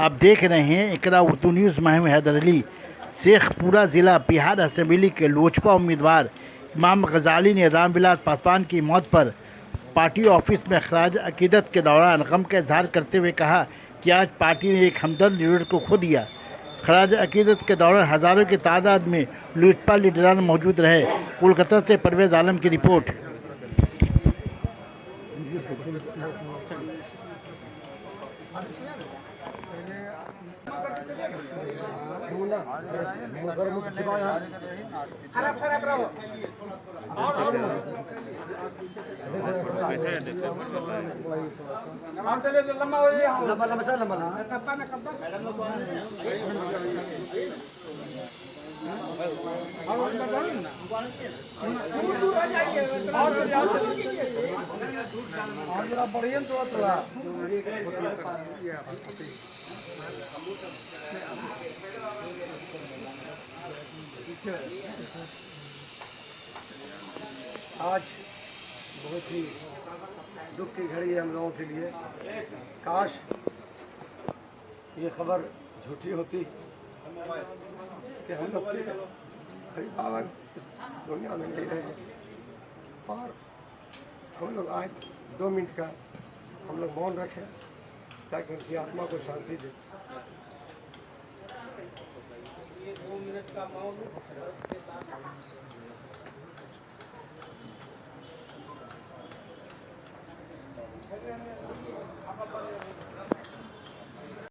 आप देख रहे हैं इकरा उर्दू न्यूज़। मैं हूं हैदर अली। शेखपुरा ज़िला बिहार असेंबली के लोजपा उम्मीदवार इमाम गजाली ने रामविलास पासवान की मौत पर पार्टी ऑफिस में खराज अकीदत के दौरान गम का इजहार करते हुए कहा कि आज पार्टी ने एक हमदर्द लीडर को खो दिया। खराज अकीदत के दौरान हज़ारों की तादाद में लोजपा लीडरान मौजूद रहे। कोलकाता से परवेज़ आलम की रिपोर्ट। आज बहुत ही दुख की घड़ी है हम लोगों के लिए। काश ये खबर झूठी होती कि हम लोग हरि बाबा इस दुनिया में नहीं रहे, और हम लोग आज 2 मिनट का हम लोग मौन रखें ताकि उनकी आत्मा को शांति दे। 2 मिनट का मौन।